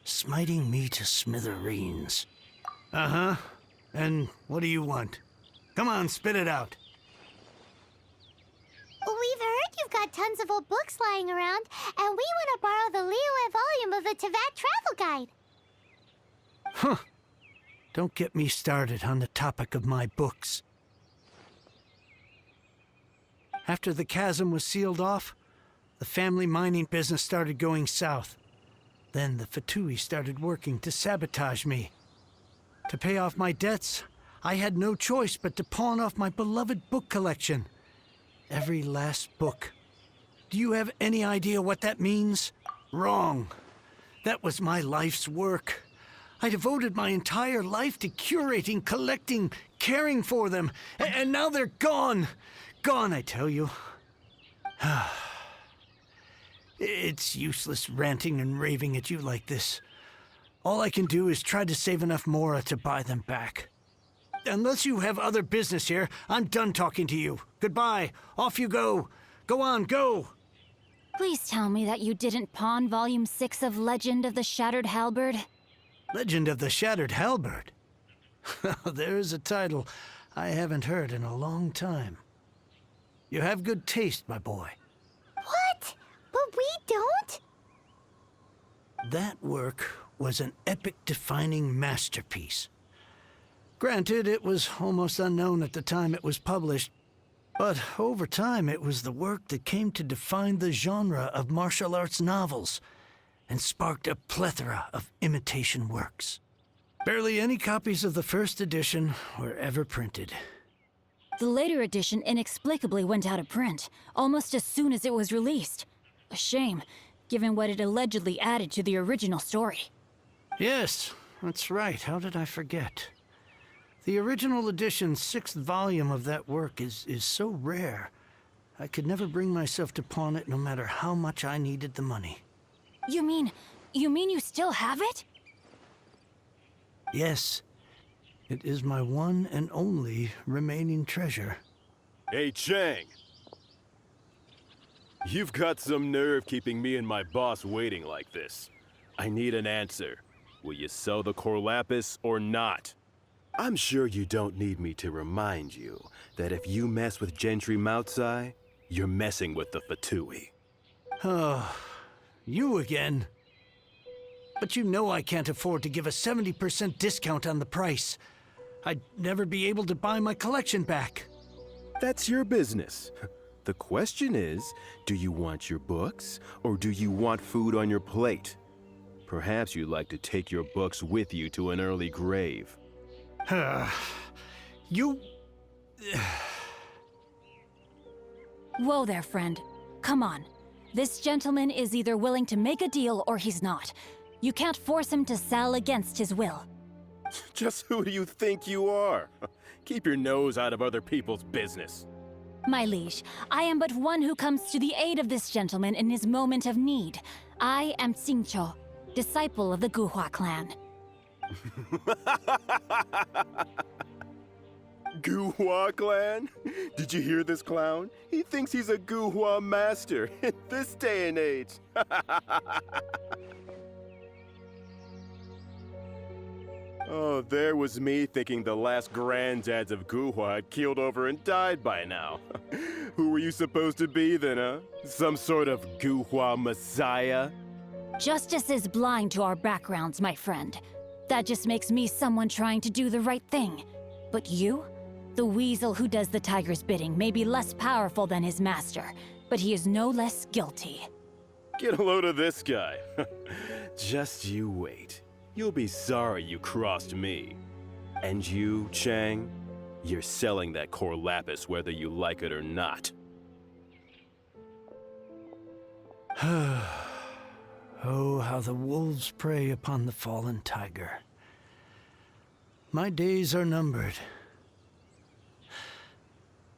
smiting me to smithereens. Uh-huh. And what do you want? Come on, spit it out. We've heard you've got tons of old books lying around, and we want to borrow the Liyue volume of the Teyvat Travel Guide. Huh. Don't get me started on the topic of my books. After the chasm was sealed off, the family mining business started going south. Then the Fatui started working to sabotage me. To pay off my debts, I had no choice but to pawn off my beloved book collection. Every last book. Do you have any idea what that means? Wrong. That was my life's work. I devoted my entire life to curating, collecting, caring for them, and now they're gone. Gone, I tell you. It's useless ranting and raving at you like this. All I can do is try to save enough Mora to buy them back. Unless you have other business here, I'm done talking to you. Goodbye. Off you go. Go on, go. Please tell me that you didn't pawn Volume 6 of Legend of the Shattered Halberd. Legend of the Shattered Halberd? There's a title I haven't heard in a long time. You have good taste, my boy. What? But we don't? That work was an epic-defining masterpiece. Granted, it was almost unknown at the time it was published, but over time it was the work that came to define the genre of martial arts novels and sparked a plethora of imitation works. Barely any copies of the first edition were ever printed. The later edition inexplicably went out of print, almost as soon as it was released. A shame, given what it allegedly added to the original story. Yes, that's right. How did I forget? The original edition's 6th volume of that work is so rare, I could never bring myself to pawn it no matter how much I needed the money. You mean you still have it? Yes. It is my one and only remaining treasure. Hey, Chang! You've got some nerve keeping me and my boss waiting like this. I need an answer. Will you sell the core lapis or not? I'm sure you don't need me to remind you that if you mess with Gentry Moutsai, you're messing with the Fatui. Oh, you again. But you know I can't afford to give a 70% discount on the price. I'd never be able to buy my collection back. That's your business. The question is, do you want your books, or do you want food on your plate? Perhaps you'd like to take your books with you to an early grave. You... Whoa there, friend. Come on. This gentleman is either willing to make a deal or he's not. You can't force him to sell against his will. Just who do you think you are? Keep your nose out of other people's business. My liege, I am but one who comes to the aid of this gentleman in his moment of need. I am Xingqiu, disciple of the Guhua clan. Guhua clan? Did you hear this clown? He thinks he's a Guhua master in this day and age. Oh, there was me thinking the last granddads of Guhua had keeled over and died by now. Who were you supposed to be then, huh? Some sort of Guhua messiah? Justice is blind to our backgrounds, my friend. That just makes me someone trying to do the right thing. But you? The weasel who does the tiger's bidding may be less powerful than his master, but he is no less guilty. Get a load of this guy. Just you wait. You'll be sorry you crossed me. And you, Chang, you're selling that core lapis whether you like it or not. Oh, how the wolves prey upon the fallen tiger. My days are numbered.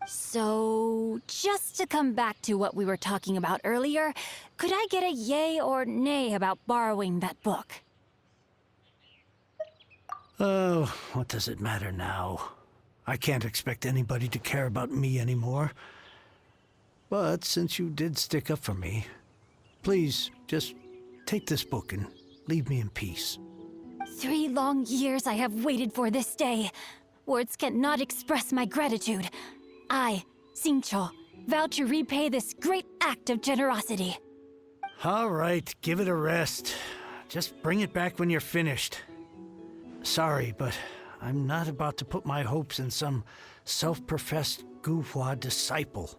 So, just to come back to what we were talking about earlier, could I get a yay or nay about borrowing that book? Oh, what does it matter now? I can't expect anybody to care about me anymore. But since you did stick up for me, please, just take this book and leave me in peace. 3 long years I have waited for this day. Words cannot express my gratitude. I, Xingqiu, vow to repay this great act of generosity. All right, give it a rest. Just bring it back when you're finished. Sorry, but I'm not about to put my hopes in some self-professed Guhua disciple.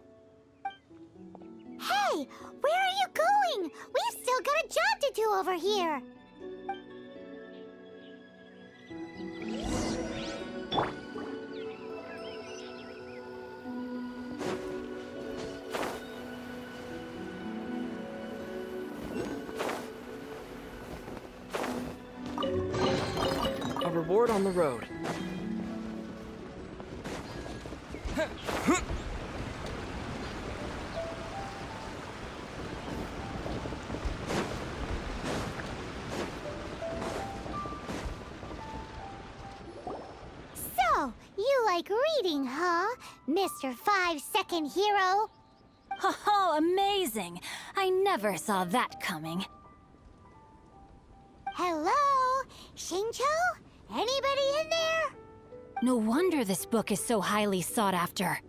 Hey, where are you going? We've still got a job to do over here. A reward on the road. So, you like reading, huh, Mr. 5-second hero? Oh, amazing! I never saw that coming. Hello? Xingqiu? Anybody in there? No wonder this book is so highly sought after.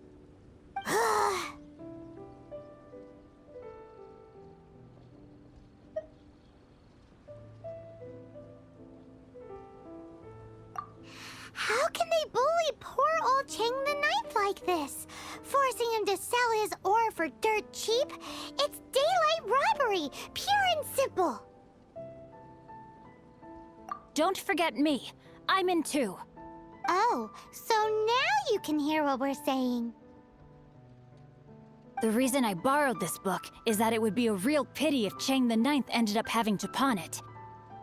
How can they bully poor old Chang the Ninth like this? Forcing him to sell his ore for dirt cheap? It's daylight robbery, pure and simple. Don't forget me. I'm in too. Oh, so now you can hear what we're saying. The reason I borrowed this book is that it would be a real pity if Chang the Ninth ended up having to pawn it.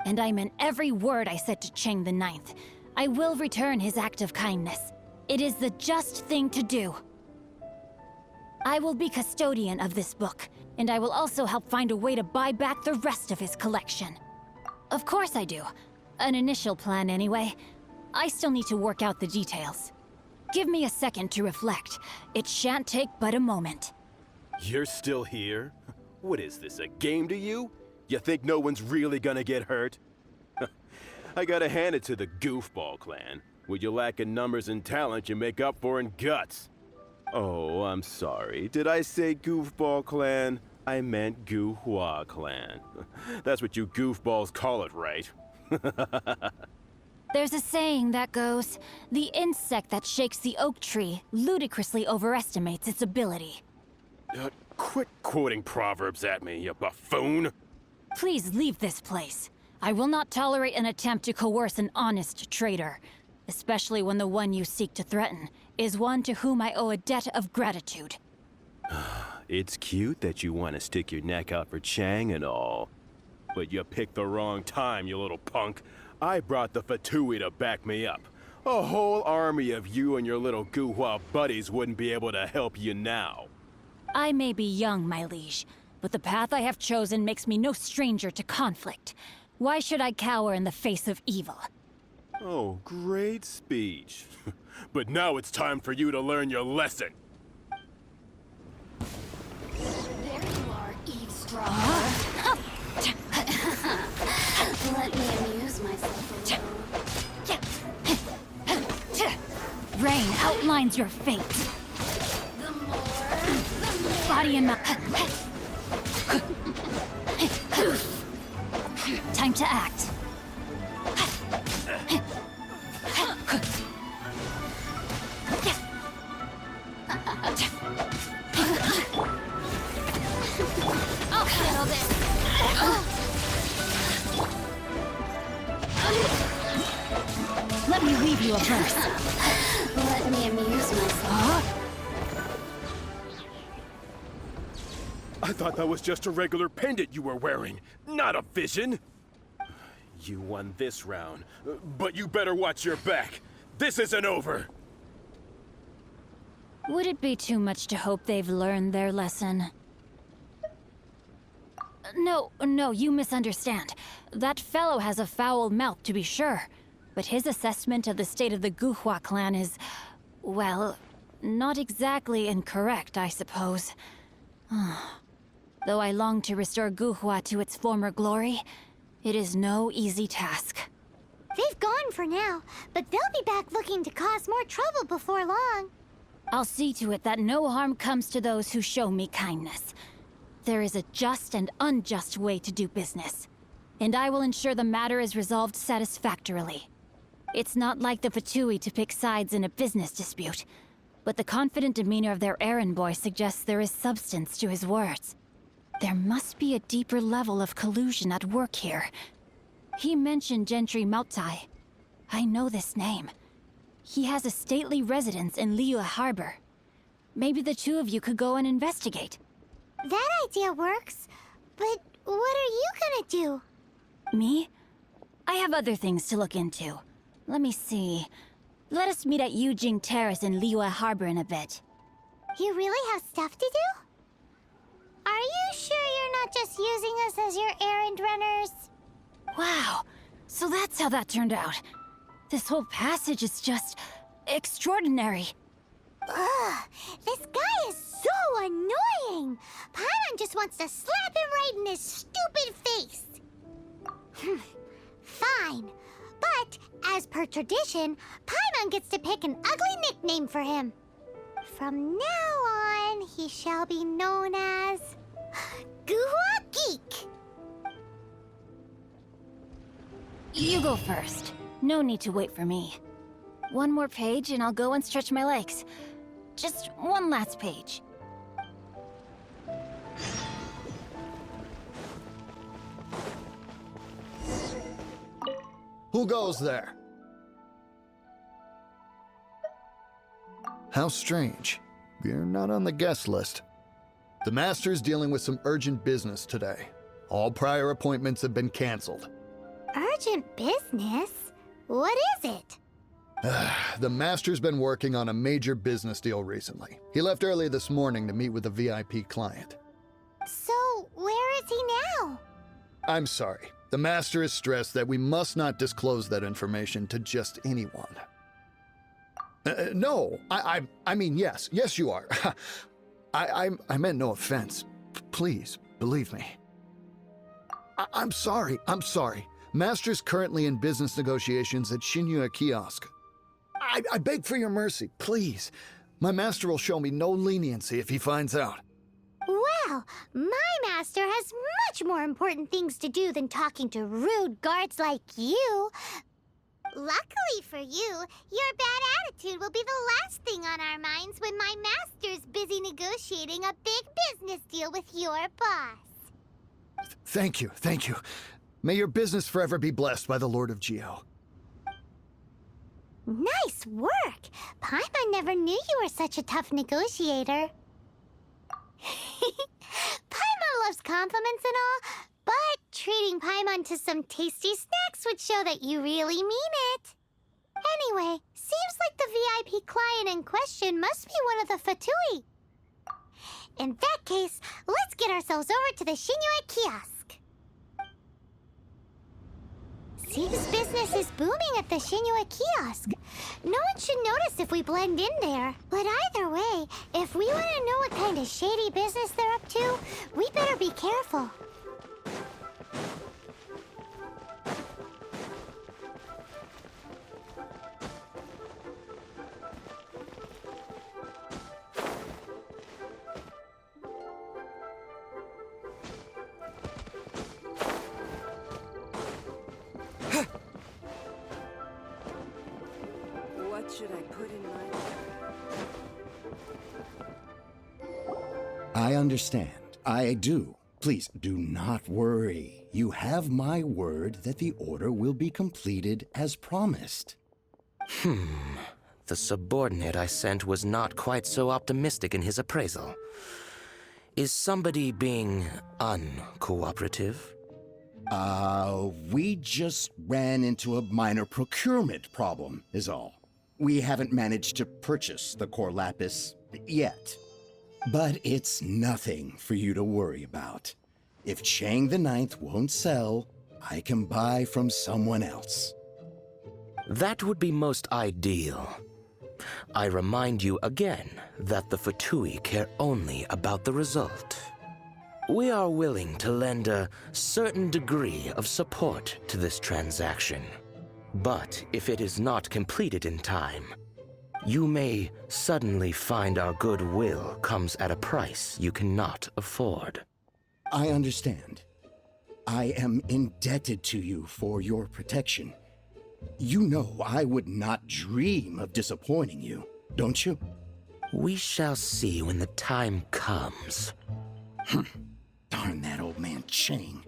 And I meant every word I said to Chang the Ninth. I will return his act of kindness. It is the just thing to do. I will be custodian of this book, and I will also help find a way to buy back the rest of his collection. Of course I do. An initial plan, anyway. I still need to work out the details. Give me a second to reflect. It shan't take but a moment. You're still here? What is this, a game to you? You think no one's really gonna get hurt? I gotta hand it to the Goofball clan. What you lack in numbers and talent, you make up for in guts. Oh, I'm sorry. Did I say Goofball clan? I meant Guhua clan. That's what you goofballs call it, right? There's a saying that goes, the insect that shakes the oak tree ludicrously overestimates its ability. Quit quoting proverbs at me, you buffoon! Please leave this place. I will not tolerate an attempt to coerce an honest trader, especially when the one you seek to threaten is one to whom I owe a debt of gratitude. It's cute that you want to stick your neck out for Chang and all. But you picked the wrong time, you little punk. I brought the Fatui to back me up. A whole army of you and your little Guhua buddies wouldn't be able to help you now. I may be young, my liege, but the path I have chosen makes me no stranger to conflict. Why should I cower in the face of evil? Oh, great speech. But now it's time for you to learn your lesson. There you are, eavesdropper. Let me amuse myself a little. Rain outlines your fate. The more, the merrier. Body and mouth. Time to act. I'll handle this. Let me leave you a verse. Let me amuse myself. I thought that was just a regular pendant you were wearing, not a vision. You won this round, but you better watch your back. This isn't over. Would it be too much to hope they've learned their lesson? No, you misunderstand. That fellow has a foul mouth, to be sure. But his assessment of the state of the Guhua clan is, well, not exactly incorrect, I suppose. Though I long to restore Guhua to its former glory, It is no easy task. They've gone for now, but they'll be back looking to cause more trouble before long. I'll see to it that no harm comes to those who show me kindness. There is a just and unjust way to do business, and I will ensure the matter is resolved satisfactorily. It's not like the Fatui to pick sides in a business dispute, but the confident demeanor of their errand boy suggests there is substance to his words. There must be a deeper level of collusion at work here. He mentioned Gentry Mautai. I know this name. He has a stately residence in Liyue Harbor. Maybe the two of you could go and investigate. That idea works, but what are you gonna do? Me? I have other things to look into. Let me see. Let us meet at Yujing Terrace in Liyue Harbor in a bit. You really have stuff to do? Are you sure you're not just using us as your errand runners? Wow, so that's how that turned out. This whole passage is just extraordinary. Ugh, this guy is so annoying! Paimon just wants to slap him right in his stupid face! Fine, but as per tradition, Paimon gets to pick an ugly nickname for him. From now on, he shall be known as... Guhua Geek! You go first. No need to wait for me. One more page and I'll go and stretch my legs. Just one last page. Who goes there? How strange. You're not on the guest list. The Master's dealing with some urgent business today. All prior appointments have been canceled. Urgent business? What is it? The Master's been working on a major business deal recently. He left early this morning to meet with a VIP client. So, where is he now? I'm sorry. The Master is stressed that we must not disclose that information to just anyone. No, I mean, yes. Yes, you are. I meant no offense. Please, believe me. I'm sorry. Master's currently in business negotiations at Xingqiu Kiosk. I beg for your mercy, please. My master will show me no leniency if he finds out. Well, my master has much more important things to do than talking to rude guards like you. Luckily for you, your bad attitude will be the last thing on our minds when my master's busy negotiating a big business deal with your boss. Thank you. May your business forever be blessed by the Lord of Geo. Nice work! Paimon never knew you were such a tough negotiator. Paimon loves compliments and all, but treating Paimon to some tasty snacks would show that you really mean it. Anyway, seems like the VIP client in question must be one of the Fatui. In that case, let's get ourselves over to the Xingqiu Kiosk. Seems business is booming at the Xingqiu Kiosk. No one should notice if we blend in there. But either way, if we want to know what kind of shady business they're up to, we better be careful. What should I put in my... I understand. I do. Please do not worry. You have my word that the order will be completed as promised. The subordinate I sent was not quite so optimistic in his appraisal. Is somebody being uncooperative? We just ran into a minor procurement problem, is all. We haven't managed to purchase the core lapis yet. But it's nothing for you to worry about. If Chang the Ninth won't sell, I can buy from someone else. That would be most ideal. I remind you again that the Fatui care only about the result. We are willing to lend a certain degree of support to this transaction. But if it is not completed in time, you may suddenly find our goodwill comes at a price you cannot afford. I understand. I am indebted to you for your protection. You know I would not dream of disappointing you, don't you? We shall see when the time comes. Darn that old man Chang.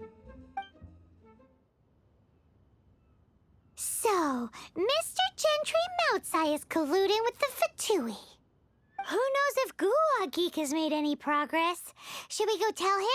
So, Mr. Gentry Moutsai is colluding with the Fatui. Who knows if Gulag Geek has made any progress? Should we go tell him?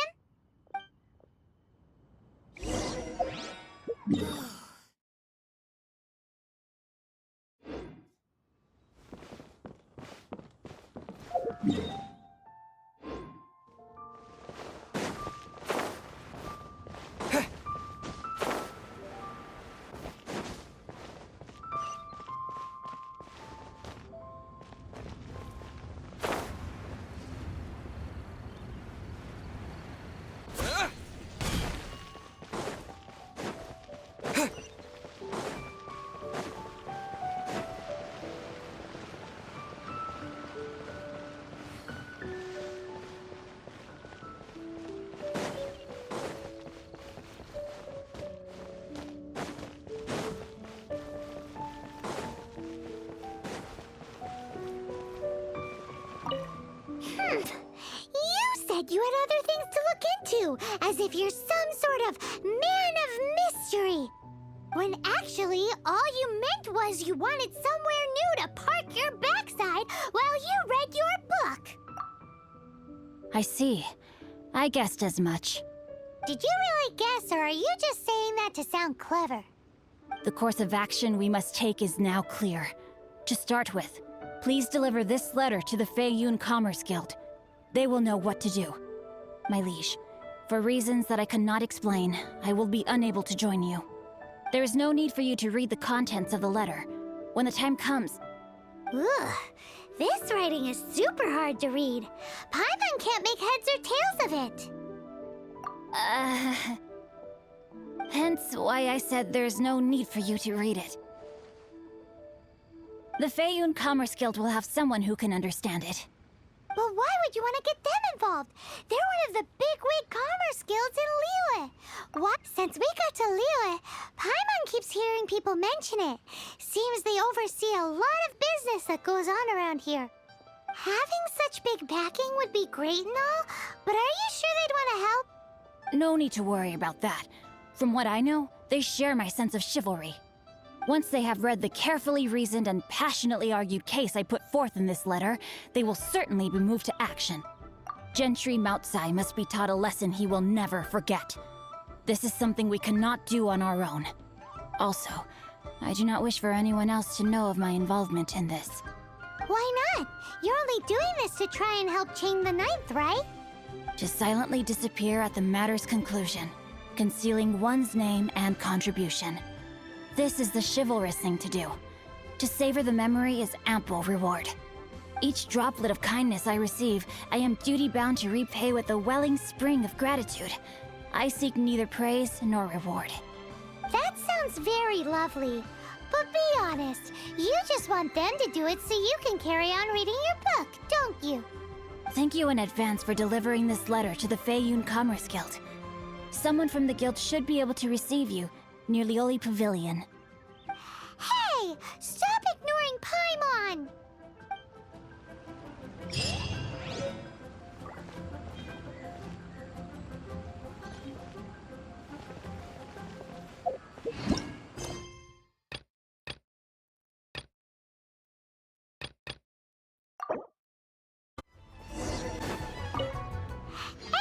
You said you had other things to look into, as if you're some sort of man of mystery. When actually, all you meant was you wanted somewhere new to park your backside while you read your book. I see. I guessed as much. Did you really guess, or are you just saying that to sound clever? The course of action we must take is now clear. To start with, please deliver this letter to the Feiyun Commerce Guild. They will know what to do. My liege, for reasons that I cannot explain, I will be unable to join you. There is no need for you to read the contents of the letter. When the time comes... Ugh, this writing is super hard to read. Paimon can't make heads or tails of it. Hence why I said there's no need for you to read it. The Feiyun Commerce Guild will have someone who can understand it. But why would you want to get them involved? They're one of the bigwig commerce guilds in Liyue. What? Since we got to Liyue, Paimon keeps hearing people mention it. Seems they oversee a lot of business that goes on around here. Having such big backing would be great and all, but are you sure they'd want to help? No need to worry about that. From what I know, they share my sense of chivalry. Once they have read the carefully reasoned and passionately argued case I put forth in this letter, they will certainly be moved to action. Gentry Moutsai must be taught a lesson he will never forget. This is something we cannot do on our own. Also, I do not wish for anyone else to know of my involvement in this. Why not? You're only doing this to try and help Chang the Ninth, right? To silently disappear at the matter's conclusion, concealing one's name and contribution. This is the chivalrous thing to do. To savor the memory is ample reward. Each droplet of kindness I receive, I am duty-bound to repay with a welling spring of gratitude. I seek neither praise nor reward. That sounds very lovely. But be honest, you just want them to do it so you can carry on reading your book, don't you? Thank you in advance for delivering this letter to the Feiyun Commerce Guild. Someone from the guild should be able to receive you near Lioli Pavilion. Hey! Stop ignoring Paimon!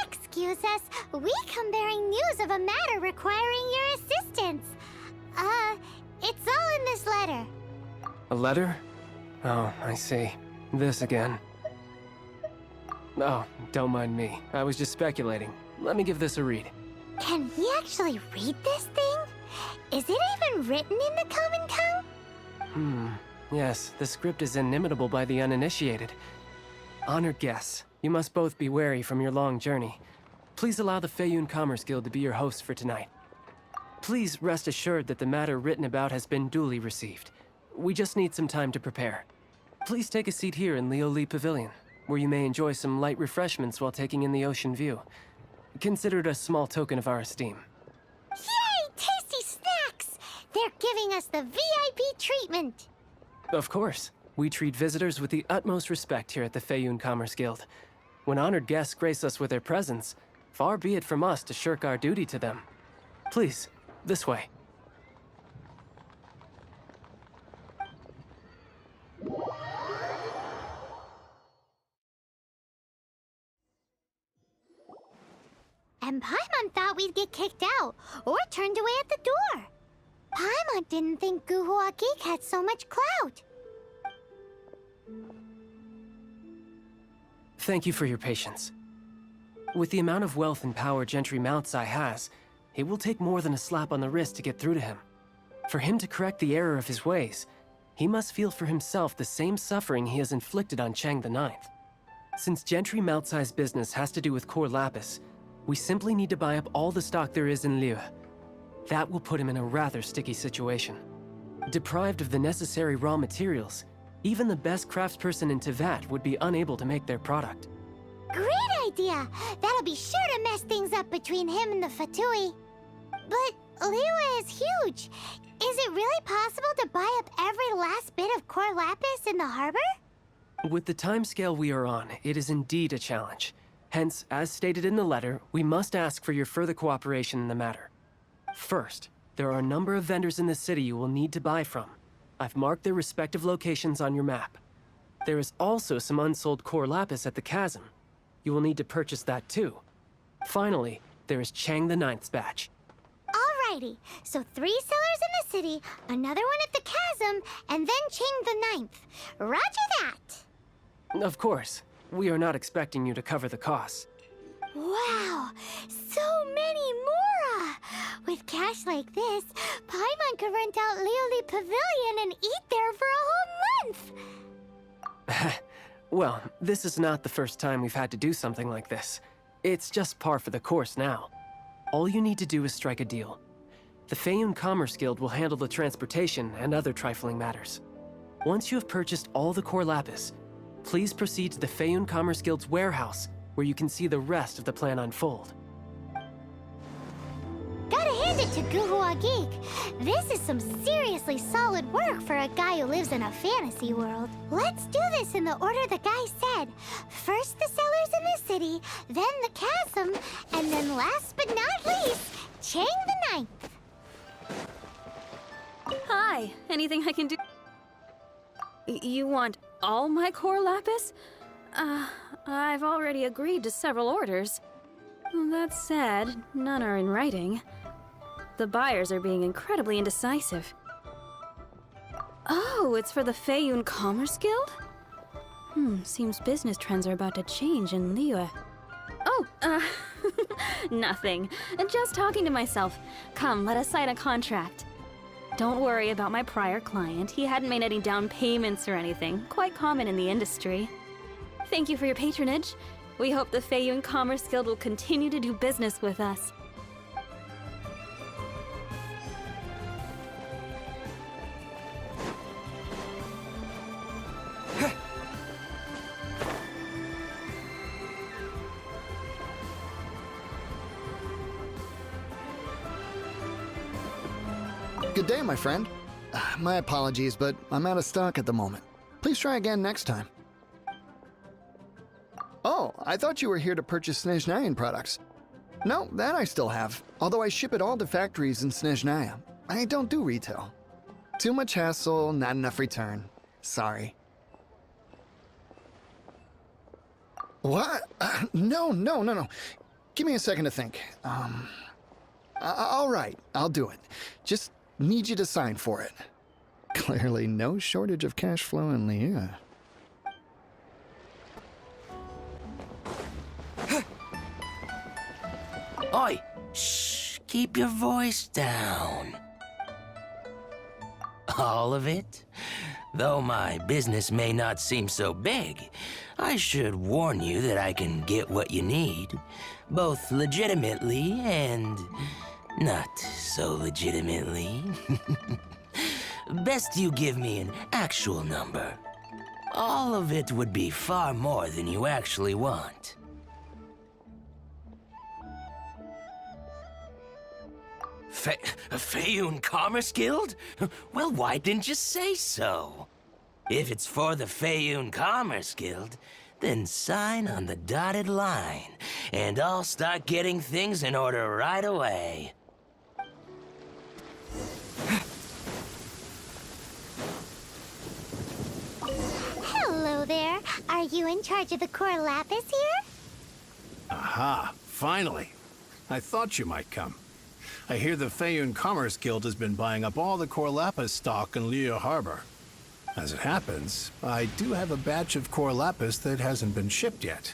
Excuse us, we come bearing news of a matter requiring your assistance. It's all in this letter. A letter? Oh, I see. This again. Oh, don't mind me. I was just speculating. Let me give this a read. Can we actually read this thing? Is it even written in the common tongue? Yes, the script is inimitable by the uninitiated. Honored guests, you must both be wary from your long journey. Please allow the Feiyun Commerce Guild to be your host for tonight. Please rest assured that the matter written about has been duly received. We just need some time to prepare. Please take a seat here in Leo Lee Pavilion, where you may enjoy some light refreshments while taking in the ocean view. Consider it a small token of our esteem. Yay! Tasty snacks! They're giving us the VIP treatment. Of course. We treat visitors with the utmost respect here at the Feiyun Commerce Guild. When honored guests grace us with their presence, far be it from us to shirk our duty to them. Please, this way. And Paimon thought we'd get kicked out, or turned away at the door. Paimon didn't think Guhua Geek had so much clout. Thank you for your patience. With the amount of wealth and power Gentry Moutsai has, it will take more than a slap on the wrist to get through to him. For him to correct the error of his ways, he must feel for himself the same suffering he has inflicted on Chang the Ninth. Since Gentry Moutsai's business has to do with core lapis, we simply need to buy up all the stock there is in Liyue. That will put him in a rather sticky situation. Deprived of the necessary raw materials, even the best craftsperson in Teyvat would be unable to make their product. Great idea! That'll be sure to mess things up between him and the Fatui. But Liyue is huge. Is it really possible to buy up every last bit of core lapis in the harbor? With the timescale we are on, it is indeed a challenge. Hence, as stated in the letter, we must ask for your further cooperation in the matter. First, there are a number of vendors in the city you will need to buy from. I've marked their respective locations on your map. There is also some unsold core lapis at the chasm. You will need to purchase that too. Finally, there is Chang the Ninth's batch. Alrighty, so 3 sellers in the city, another one at the chasm, and then Chang the Ninth. Roger that! Of course, we are not expecting you to cover the costs. Wow, so many Mora! With cash like this, Paimon could rent out Lioli Pavilion and eat there for a whole month! Well, this is not the first time we've had to do something like this. It's just par for the course now. All you need to do is strike a deal. The Feiyun Commerce Guild will handle the transportation and other trifling matters. Once you have purchased all the core lapis, please proceed to the Feiyun Commerce Guild's warehouse, where you can see the rest of the plan unfold. Gotta hand it to Guhua Geek. This is some seriously solid work for a guy who lives in a fantasy world. Let's do this in the order the guy said. First the sellers in the city, then the chasm, and then last but not least, Chang the Ninth. Hi, anything I can do? You want all my core lapis? I've already agreed to several orders. That said, none are in writing. The buyers are being incredibly indecisive. Oh, it's for the Feiyun Commerce Guild? Seems business trends are about to change in Liyue. Oh, nothing. Just talking to myself. Come, let us sign a contract. Don't worry about my prior client. He hadn't made any down payments or anything. Quite common in the industry. Thank you for your patronage. We hope the Feiyun Commerce Guild will continue to do business with us. Good day, my friend. My apologies, but I'm out of stock at the moment. Please try again next time. Oh, I thought you were here to purchase Snezhnayan products. No, that I still have, although I ship it all to factories in Snezhnaya. I don't do retail. Too much hassle, not enough return. Sorry. What? No. Give me a second to think. All right, I'll do it. Just need you to sign for it. Clearly no shortage of cash flow in Liyue. Oi! Shh! Keep your voice down. All of it? Though my business may not seem so big, I should warn you that I can get what you need, both legitimately and not so legitimately. Best you give me an actual number. All of it would be far more than you actually want. Feiyun Commerce Guild? Well, why didn't you say so? If it's for the Feiyun Commerce Guild, then sign on the dotted line, and I'll start getting things in order right away. Hello there. Are you in charge of the core lapis here? Aha, finally. I thought you might come. I hear the Feiyun Commerce Guild has been buying up all the core lapis stock in Liyue Harbor. As it happens, I do have a batch of core lapis that hasn't been shipped yet.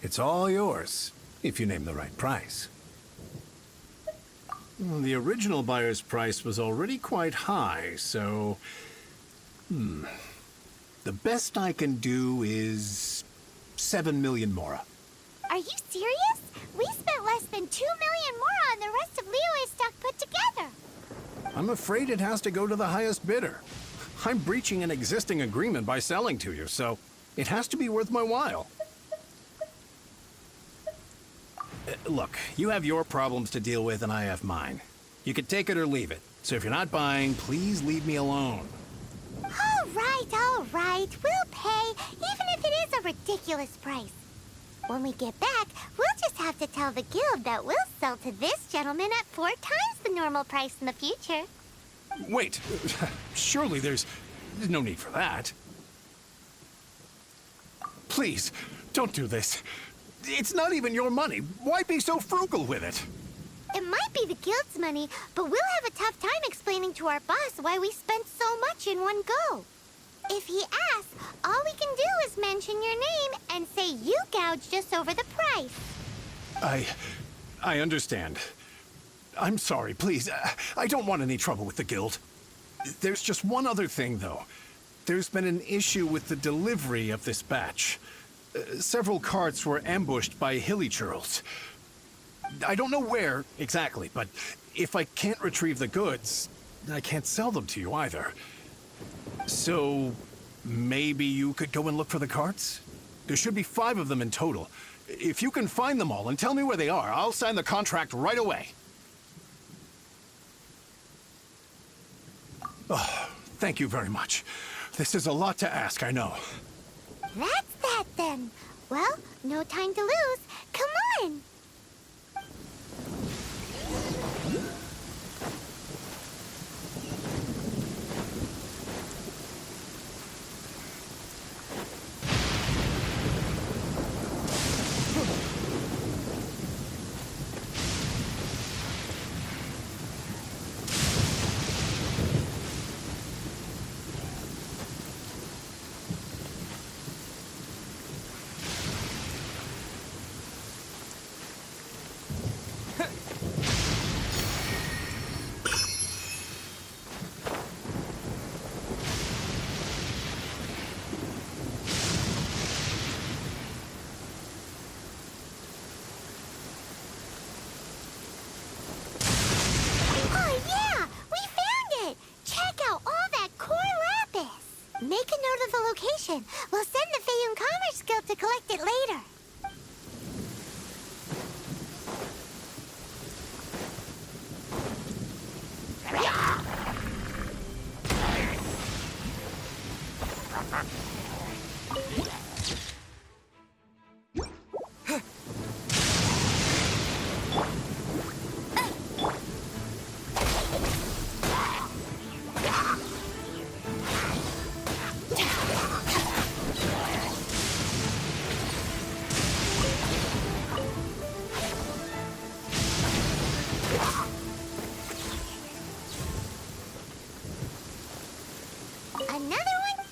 It's all yours, if you name the right price. The original buyer's price was already quite high, so... The best I can do is 7 million mora. Are you serious? We spent less than 2 million more on the rest of Liyue's stock put together. I'm afraid it has to go to the highest bidder. I'm breaching an existing agreement by selling to you, so it has to be worth my while. Look, you have your problems to deal with and I have mine. You can take it or leave it. So if you're not buying, please leave me alone. All right. We'll pay, even if it is a ridiculous price. When we get back, we'll just have to tell the guild that we'll sell to this gentleman at 4 times the normal price in the future. Wait, surely there's no need for that. Please, don't do this. It's not even your money. Why be so frugal with it? It might be the guild's money, but we'll have a tough time explaining to our boss why we spent so much in one go. If he asks, all we can do is mention your name and say you gouged us over the price. I understand. I'm sorry, please. I don't want any trouble with the guild. There's just one other thing, though. There's been an issue with the delivery of this batch. Several carts were ambushed by hilly-churls. I don't know where exactly, but if I can't retrieve the goods, I can't sell them to you either. So, maybe you could go and look for the carts? There should be 5 of them in total. If you can find them all and tell me where they are, I'll sign the contract right away. Oh, thank you very much. This is a lot to ask, I know. That's that then. Well, no time to lose. Come on! Make a note of the location. We'll send the Feiyun Commerce Guild to collect it later. Another one?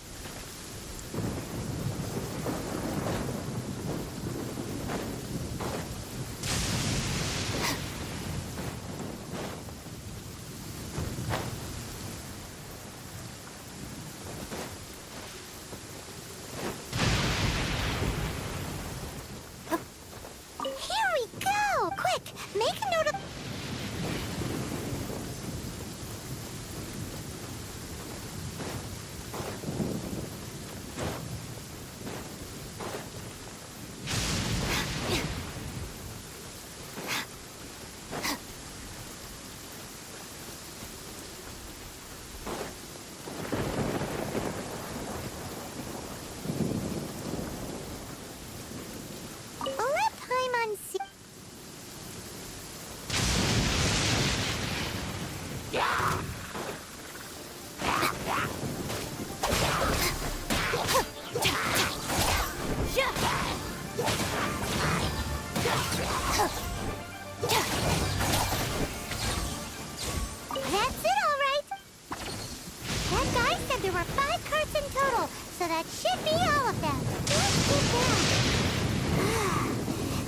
make a note of... Let Paimon see... That's it, all right. That guy said there were 5 carts in total, so that should be all of them. Let's get down.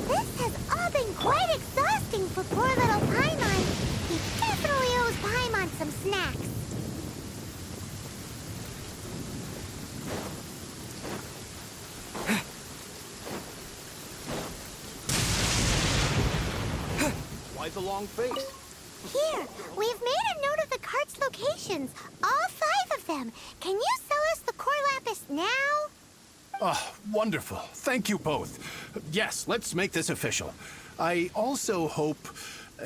This has all been quite exhausting for poor little Paimon. He definitely owes Paimon some snacks. Why the long face? Here, we've made a note of the cart's locations. All 5 of them. Can you sell us the core lapis now? Oh, wonderful. Thank you both. Yes, let's make this official. I also hope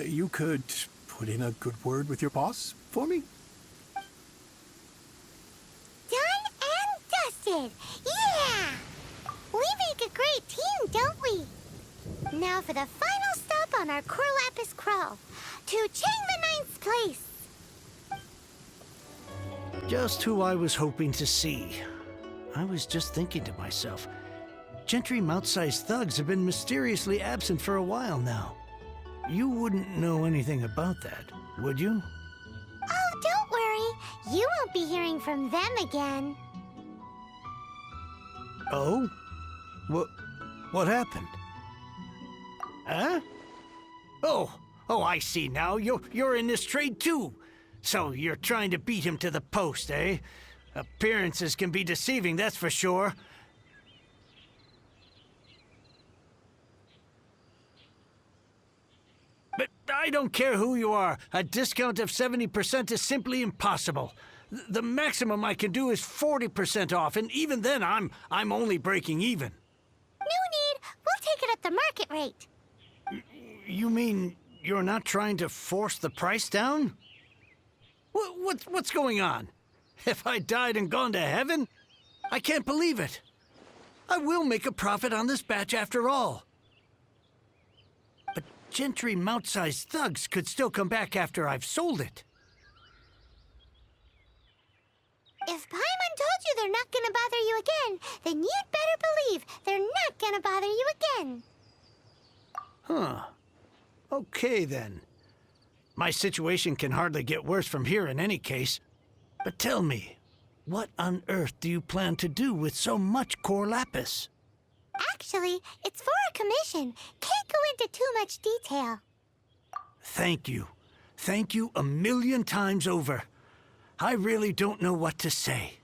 you could put in a good word with your boss for me. Done and dusted. Yeah! We make a great team, don't we? Now for the final stop on our core lapis crawl. To Chang the Ninth's place. Just who I was hoping to see. I was just thinking to myself, Gentry mouth-sized thugs have been mysteriously absent for a while now. You wouldn't know anything about that, would you? Oh, don't worry. You won't be hearing from them again. Oh? What happened? Huh? Oh, I see now. You're in this trade too. So you're trying to beat him to the post, eh? Appearances can be deceiving, that's for sure. But I don't care who you are. A discount of 70% is simply impossible. The maximum I can do is 40% off, and even then I'm only breaking even. No need. We'll take it at the market rate. You mean you're not trying to force the price down? What's going on? Have I died and gone to heaven? I can't believe it. I will make a profit on this batch after all. But Gentry mouth-sized thugs could still come back after I've sold it. If Paimon told you they're not gonna bother you again, then you'd better believe they're not gonna bother you again. Huh. Okay, then. My situation can hardly get worse from here in any case. But tell me, what on earth do you plan to do with so much core lapis? Actually, it's for a commission. Can't go into too much detail. Thank you. Thank you a million times over. I really don't know what to say.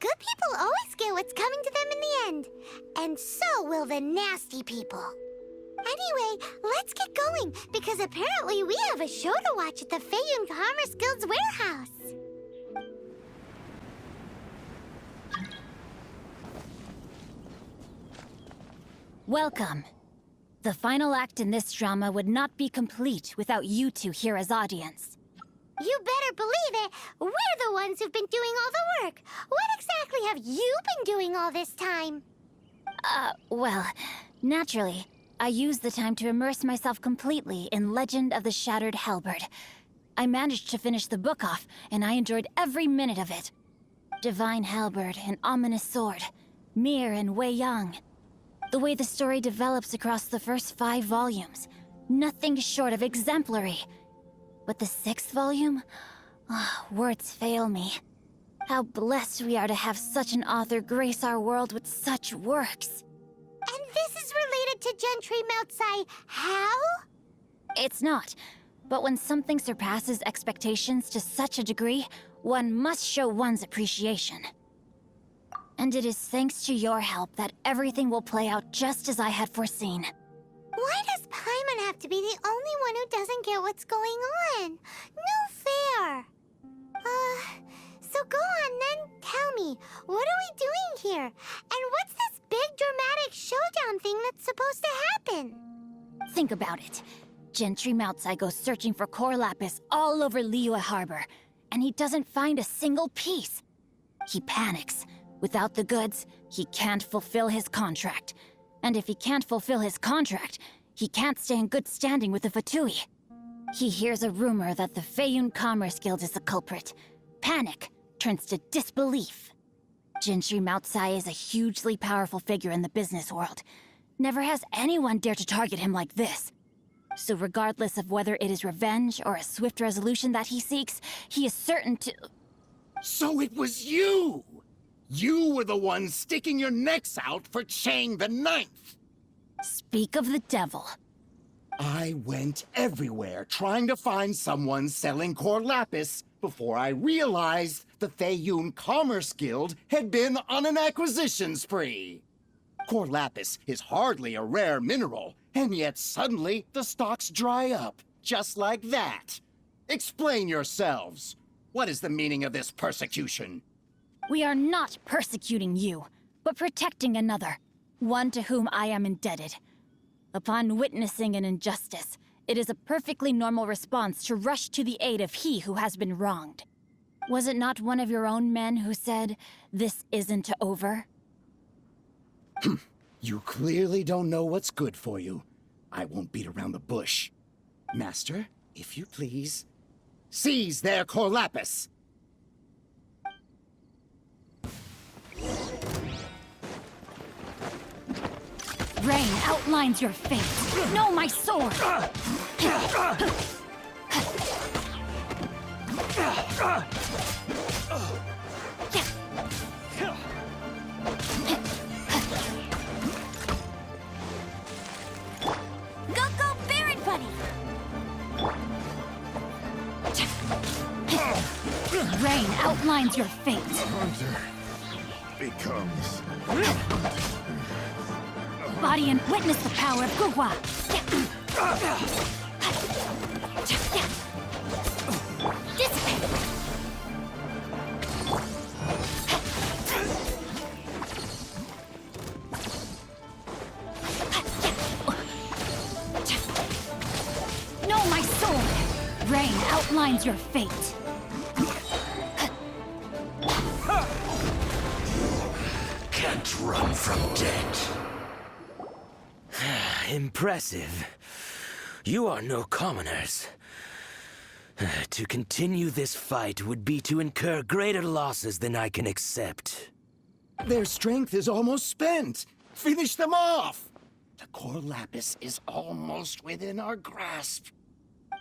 Good people always get what's coming to them in the end. And so will the nasty people. Anyway, let's get going, because apparently we have a show to watch at the Feiyun Commerce Guild's warehouse. Welcome. The final act in this drama would not be complete without you two here as audience. You better believe it. We're the ones who've been doing all the work. What exactly have you been doing all this time? Well, naturally, I used the time to immerse myself completely in Legend of the Shattered Halberd. I managed to finish the book off, and I enjoyed every minute of it. Divine Halberd, an ominous sword. Mir and Wei Yang. The way the story develops across the first 5 volumes. Nothing short of exemplary. But the 6th volume? Words fail me. How blessed we are to have such an author grace our world with such works. And this is related to Gentry Moutsai how? It's not. But when something surpasses expectations to such a degree, one must show one's appreciation. And it is thanks to your help that everything will play out just as I had foreseen. Why does Paimon have to be the only one who doesn't get what's going on. No fair. So go on then, tell me, what are we doing here? And what's this big dramatic showdown thing that's supposed to happen? Think about it. Gentry Moutsai goes searching for core lapis all over Liyue Harbor, and he doesn't find a single piece. He panics. Without the goods, he can't fulfill his contract. And if he can't fulfill his contract, he can't stay in good standing with the Fatui. He hears a rumor that the Feiyun Commerce Guild is the culprit. Panic turns to disbelief. Gentry Moutsai is a hugely powerful figure in the business world. Never has anyone dared to target him like this. So regardless of whether it is revenge or a swift resolution that he seeks, he is certain to... So it was you! You were the one sticking your necks out for Chang the Ninth! Speak of the devil. I went everywhere trying to find someone selling core lapis before I realized the Feiyun Commerce Guild had been on an acquisition spree. Core lapis is hardly a rare mineral, and yet suddenly the stocks dry up, just like that. Explain yourselves. What is the meaning of this persecution? We are not persecuting you, but protecting another, one to whom I am indebted. Upon witnessing an injustice, it is a perfectly normal response to rush to the aid of he who has been wronged. Was it not one of your own men who said, "This isn't over"? You clearly don't know what's good for you. I won't beat around the bush. Master, if you please, seize their core lapis! Rain outlines your fate. No, my sword! Go, Baron Buddy! Rain outlines your fate. Hunter becomes... Body and witness the power of Guhua. Dissipate. No, my sword. Rain outlines your fate. Can't run from death. Impressive. You are no commoners. To continue this fight would be to incur greater losses than I can accept. Their strength is almost spent. Finish them off! The core lapis is almost within our grasp.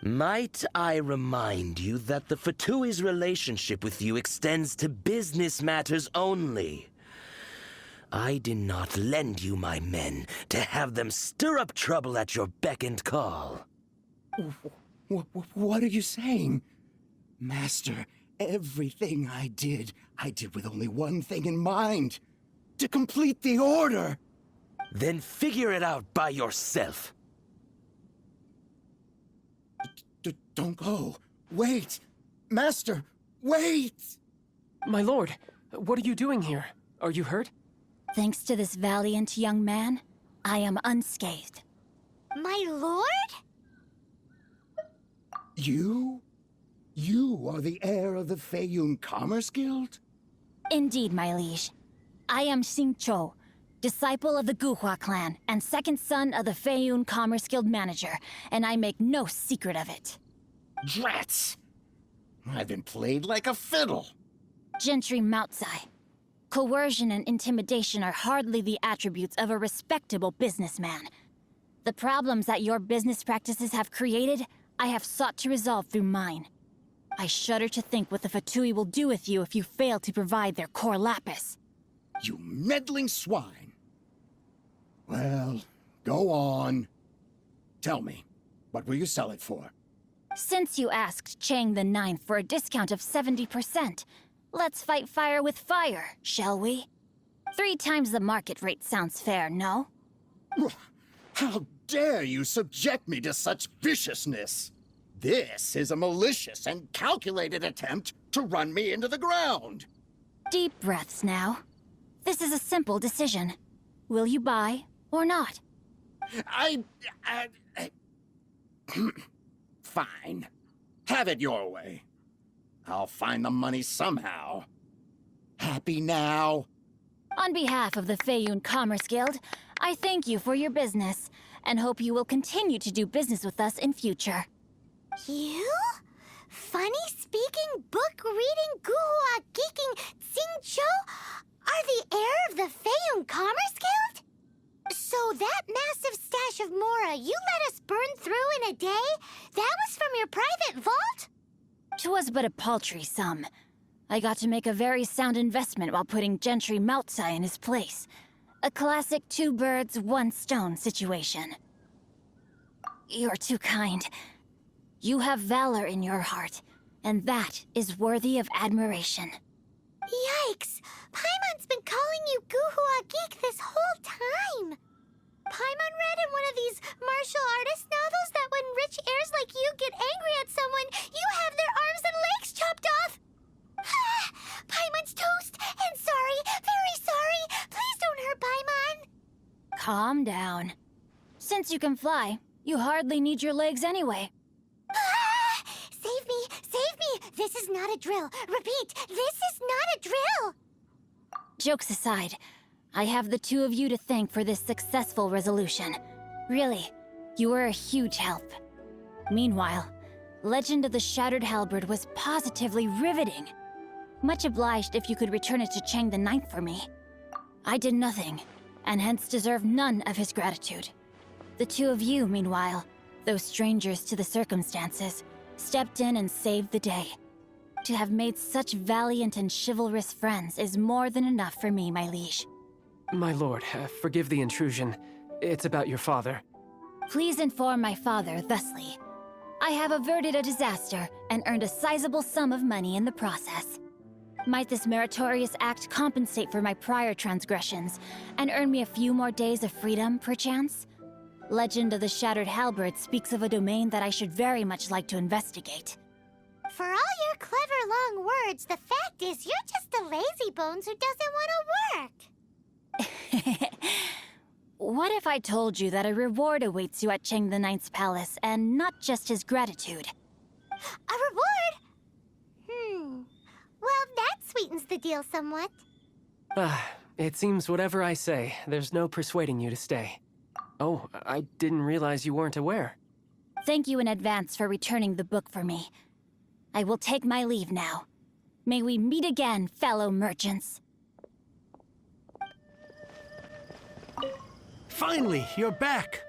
Might I remind you that the Fatui's relationship with you extends to business matters only? I did not lend you my men to have them stir up trouble at your beck and call. What are you saying? Master, everything I did with only one thing in mind. To complete the order. Then figure it out by yourself. Don't go. Wait. Master, wait! My lord, what are you doing here? Are you hurt? Thanks to this valiant young man, I am unscathed. My lord? You? You are the heir of the Feiyun Commerce Guild? Indeed, my liege. I am Xingqiu, disciple of the Guhua clan and second son of the Feiyun Commerce Guild manager, and I make no secret of it. Drats! I've been played like a fiddle. Gentry Moutsai. Coercion and intimidation are hardly the attributes of a respectable businessman. The problems that your business practices have created, I have sought to resolve through mine. I shudder to think what the Fatui will do with you if you fail to provide their core lapis. You meddling swine. Well, go on. Tell me, what will you sell it for? Since you asked Chang the Ninth for a discount of 70%, let's fight fire with fire, shall we? 3 times the market rate sounds fair, no? How dare you subject me to such viciousness? This is a malicious and calculated attempt to run me into the ground. Deep breaths now. This is a simple decision. Will you buy or not? Fine. Have it your way. I'll find the money somehow. Happy now? On behalf of the Feiyun Commerce Guild, I thank you for your business and hope you will continue to do business with us in future. You? Funny-speaking, book-reading, guhua geeking Xingqiu are the heir of the Feiyun Commerce Guild? So that massive stash of Mora you let us burn through in a day, that was from your private vault? 'Twas but a paltry sum. I got to make a very sound investment while putting Gentry Moutsai in his place. A classic two birds, one stone situation. You're too kind. You have valor in your heart, and that is worthy of admiration. Yikes! Paimon's been calling you Guhua Geek this whole time! Paimon read in one of these martial artist novels that when rich heirs like you get angry at someone, you have their arms and legs chopped off! Paimon's toast, and sorry, very sorry! Please don't hurt Paimon! Calm down. Since you can fly, you hardly need your legs anyway. Save me! Save me! This is not a drill! Repeat, this is not a drill! Jokes aside, I have the two of you to thank for this successful resolution. Really, you were a huge help. Meanwhile, Legend of the Shattered Halberd was positively riveting. Much obliged if you could return it to Chang the Ninth for me. I did nothing, and hence deserve none of his gratitude. The two of you, meanwhile, though strangers to the circumstances, stepped in and saved the day. To have made such valiant and chivalrous friends is more than enough for me, my liege. My lord, forgive the intrusion. It's about your father. Please inform my father thusly. I have averted a disaster and earned a sizable sum of money in the process. Might this meritorious act compensate for my prior transgressions and earn me a few more days of freedom, perchance? Legend of the Shattered Halberd speaks of a domain that I should very much like to investigate. For all your clever long words, the fact is you're just a lazy bones who doesn't want to work. What if I told you that a reward awaits you at Chang the Ninth's palace, and not just his gratitude? A reward? Well, that sweetens the deal somewhat. It seems whatever I say, there's no persuading you to stay. Oh, I didn't realize you weren't aware. Thank you in advance for returning the book for me. I will take my leave now. May we meet again, fellow merchants. Finally, you're back.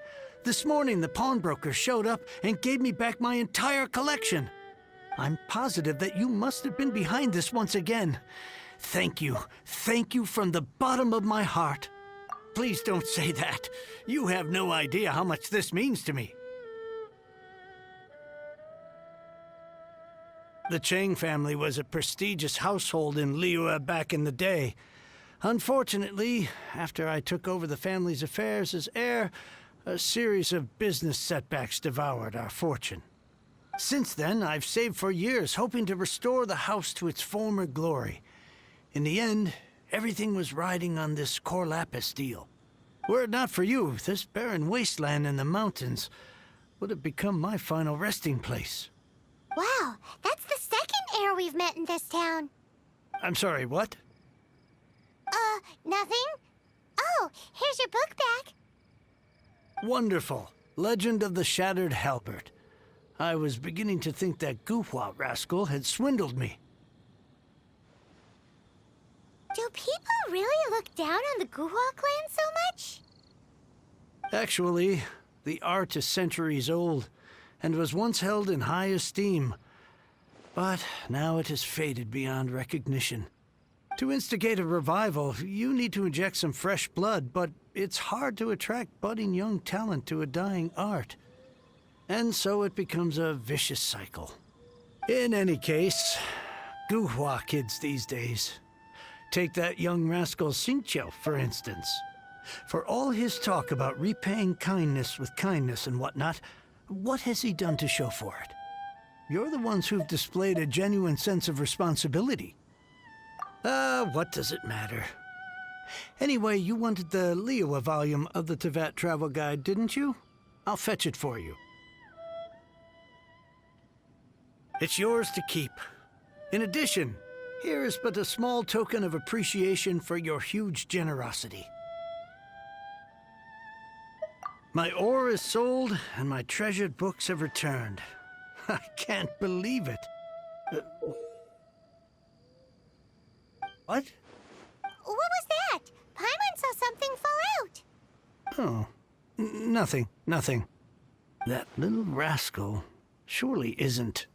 This morning, the pawnbroker showed up and gave me back my entire collection. I'm positive that you must have been behind this once again. Thank you. Thank you from the bottom of my heart. Please don't say that. You have no idea how much this means to me. The Chang family was a prestigious household in Liyue back in the day. Unfortunately, after I took over the family's affairs as heir, a series of business setbacks devoured our fortune. Since then, I've saved for years, hoping to restore the house to its former glory. In the end, everything was riding on this Corlapis deal. Were it not for you, this barren wasteland in the mountains would have become my final resting place. Wow, that's the second heir we've met in this town. I'm sorry, what? Nothing? Oh, here's your book back. Wonderful. Legend of the Shattered Halberd. I was beginning to think that Guhua rascal had swindled me. Do people really look down on the Guhua clan so much? Actually, the art is centuries old, and was once held in high esteem. But now it has faded beyond recognition. To instigate a revival, you need to inject some fresh blood, but it's hard to attract budding young talent to a dying art. And so it becomes a vicious cycle. In any case, Guhua kids these days. Take that young rascal Xingqiu, for instance. For all his talk about repaying kindness with kindness and whatnot, what has he done to show for it? You're the ones who've displayed a genuine sense of responsibility. What does it matter? Anyway, you wanted the Liyue volume of the Teyvat travel guide, didn't you? I'll fetch it for you. It's yours to keep. In addition, here is but a small token of appreciation for your huge generosity. My ore is sold, and my treasured books have returned. I can't believe it. What? What was that? Paimon saw something fall out. Oh, nothing. That little rascal surely isn't...